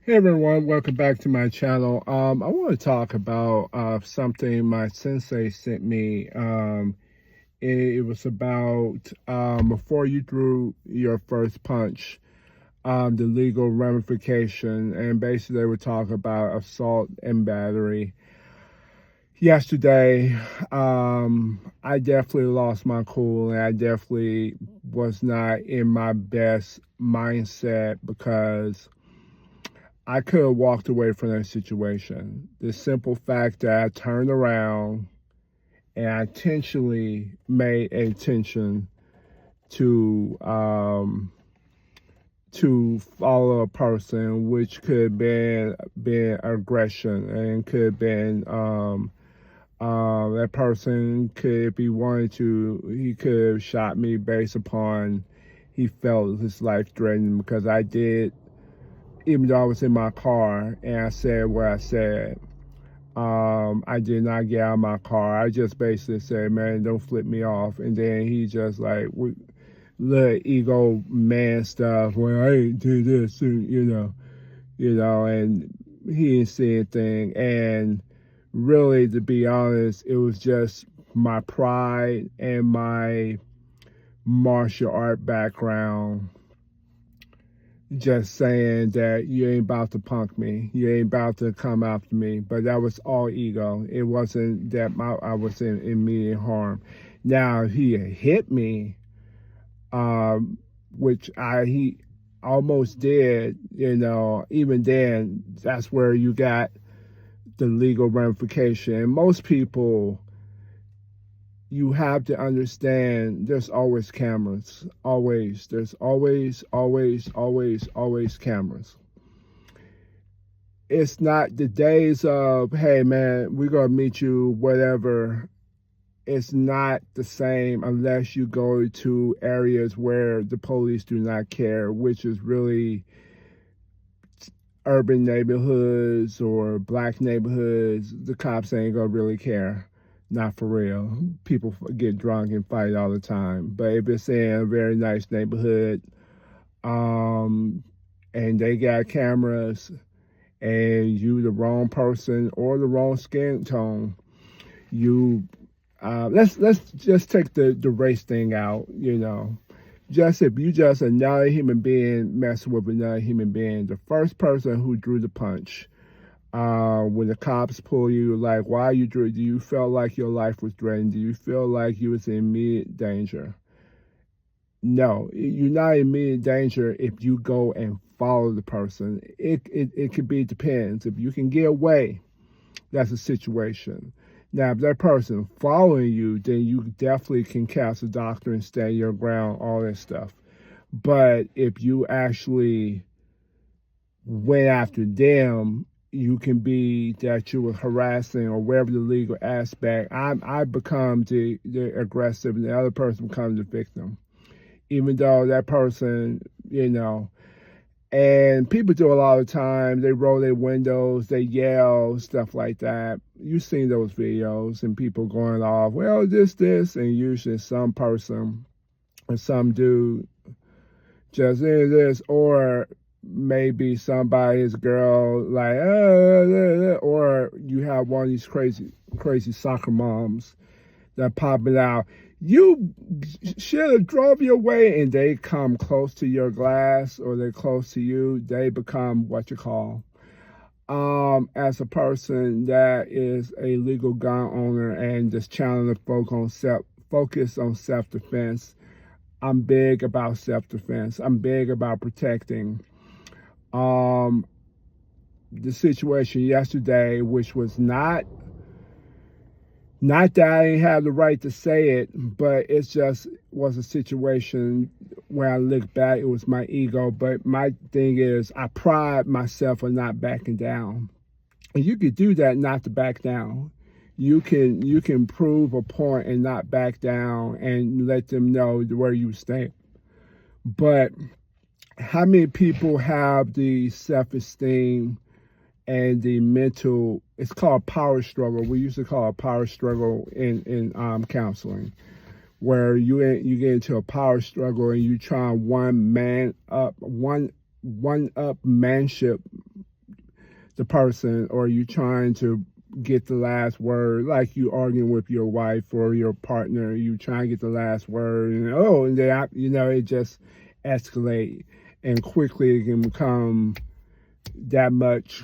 Hey everyone, welcome back to my channel. I want to talk about something my sensei sent me. It was about before you threw your first punch, the legal ramification, and basically they were talking about assault and battery. Yesterday, I definitely lost my cool, and I definitely was not in my best mindset because I could have walked away from that situation. The simple fact that I turned around and I intentionally made a intention to follow a person, which could have been aggression, and could have been that person could, if he wanted to, he could have shot me based upon he felt his life threatened because I did, even though I was in my car and I said what I said. I did not get out of my car. I just basically said, man, don't flip me off. And then he just like, little ego man stuff. Well, I ain't do this, and he didn't say anything. And really, to be honest, it was just my pride and my martial art background just saying that you ain't about to punk me. You ain't about to come after me. But that was all ego. It wasn't that I was in immediate harm. Now, he hit me, which he almost did, even then, that's where you got the legal ramification. And most people, you have to understand there's always cameras. Always. There's always cameras. It's not the days of, hey man, we're going to meet you, whatever. It's not the same unless you go to areas where the police do not care, which is really urban neighborhoods or black neighborhoods. The cops ain't going to really care. Not for real. People get drunk and fight all the time. But if it's in a very nice neighborhood, and they got cameras, and you the wrong person or the wrong skin tone, you let's just take the race thing out. Just if you just another human being messing with another human being, the first person who drew the punch. When the cops pull you, like, why you drew? Do you feel like your life was threatened? Do you feel like you was in immediate danger? No, you're not in immediate danger if you go and follow the person. It could be, depends. If you can get away, that's a situation. Now, if that person following you, then you definitely can cast a doctrine, stand your ground, all that stuff. But if you actually went after them, you can be that you were harassing or whatever the legal aspect. I become the aggressive and the other person becomes the victim. Even though that person, and people do a lot of times, they roll their windows, they yell, stuff like that. You've seen those videos and people going off, well, this, and usually some person or some dude just this, or maybe somebody's girl, like, or you have one of these crazy soccer moms that popping out. You should have drove your way, and they come close to your glass or they're close to you. They become what you call. As a person that is a legal gun owner and just challenging focus on self-defense. I'm big about self-defense. I'm big about protecting. The situation yesterday, which was not that I didn't have the right to say it, but it just was a situation where I look back, it was my ego. But my thing is, I pride myself on not backing down. And you could do that, not to back down. You can prove a point and not back down and let them know where you stand. But how many people have the self-esteem and the mental, it's called power struggle. We used to call it power struggle in counseling, where you get into a power struggle and you try one up manship the person, or you trying to get the last word, like you arguing with your wife or your partner, you trying to get the last word, and then it just escalate, and quickly it can become that much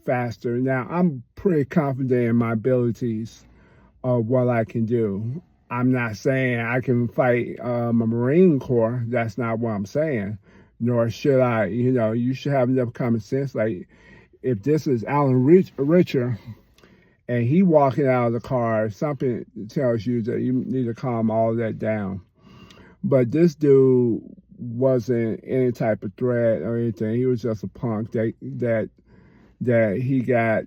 faster. Now, I'm pretty confident in my abilities of what I can do. I'm not saying I can fight a Marine Corps. That's not what I'm saying. Nor should I. You should have enough common sense. Like, if this is Alan Richer and he walking out of the car, something tells you that you need to calm all that down. But this dude wasn't any type of threat or anything. He was just a punk that he got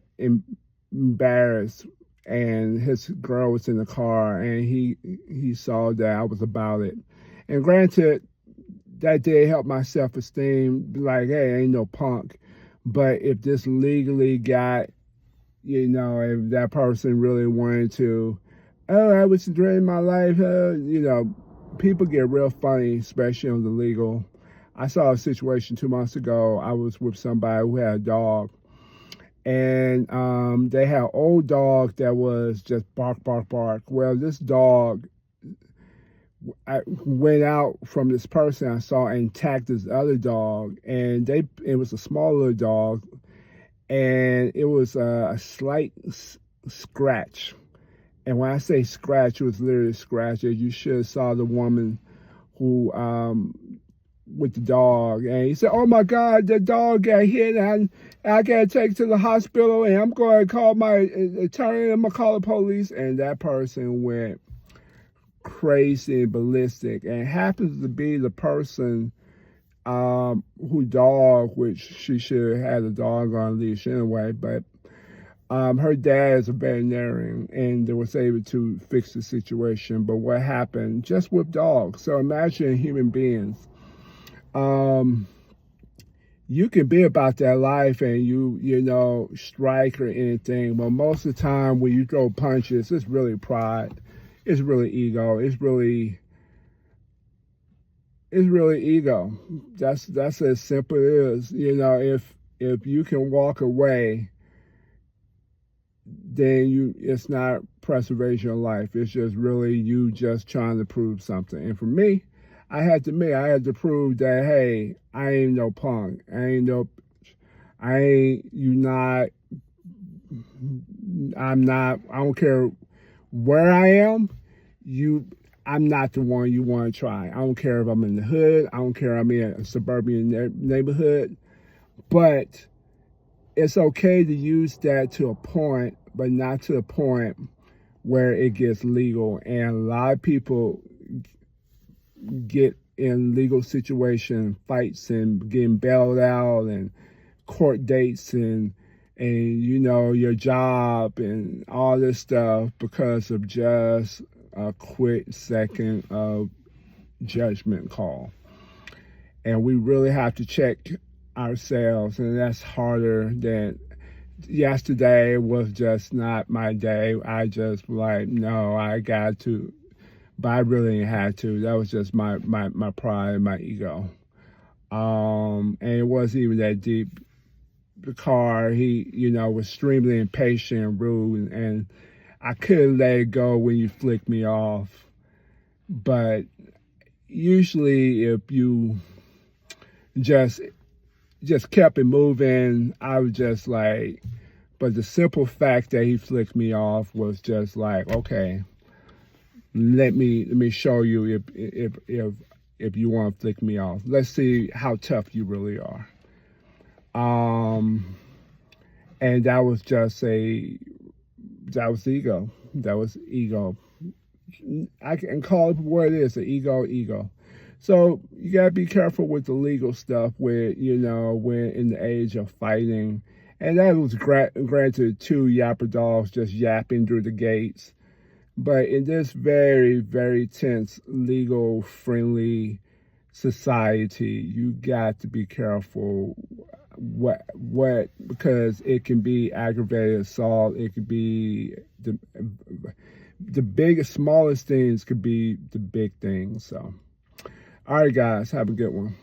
embarrassed, and his girl was in the car, and he saw that I was about it. And granted, that did help my self-esteem, like, hey, ain't no punk. But if this legally got, if that person really wanted to, oh, I was threatening my life, people get real funny, especially on the legal. I saw a situation 2 months ago. I was with somebody who had a dog, and they had an old dog that was just bark, bark, bark. Well, this dog, I went out from this person I saw and attacked this other dog, and it was a small little dog, and it was a slight scratch. And when I say scratch, it was literally a scratch. You should have saw the woman who with the dog, and he said, "Oh my God, the dog got hit, and I got to take it to the hospital, and I'm going to call my attorney. I'm going to call the police." And that person went crazy and ballistic, and happens to be the person which she should have had a dog on a leash anyway, but her dad is a veterinarian, and they was able to fix the situation. But what happened just with dogs? So imagine human beings. You can be about that life and you strike or anything, but most of the time when you throw punches, it's really pride, it's really ego, it's really ego. That's as simple as it is. If you can walk away, then it's not preservation of life. It's just really you just trying to prove something. And for me, I had to prove that, hey, I ain't no punk. I'm not, I don't care where I am, I'm not the one you want to try. I don't care if I'm in the hood. I don't care if I'm in a suburban neighborhood. But it's okay to use that to a point, but not to a point where it gets legal. And a lot of people get in legal situation, fights, and getting bailed out, and court dates, and your job, and all this stuff because of just a quick second of judgment call. And we really have to check ourselves, and that's harder than yesterday was just not my day. I just no, I got to, but I really didn't have to. That was just my pride, my ego. And it wasn't even that deep. The car, he, was extremely impatient and rude, and I could have let it go when you flicked me off. But usually if you just kept it moving, I was just but the simple fact that he flicked me off was just okay, let me show you if you want to flick me off. Let's see how tough you really are. And that was ego. That was ego. I can call it what it is, ego. So you gotta be careful with the legal stuff where, when in the age of fighting. And that was granted 2 yapper dogs just yapping through the gates. But in this very, very tense, legal friendly society, you got to be careful what because it can be aggravated assault. It could be the biggest, smallest things could be the big things. So, all right, guys, have a good one.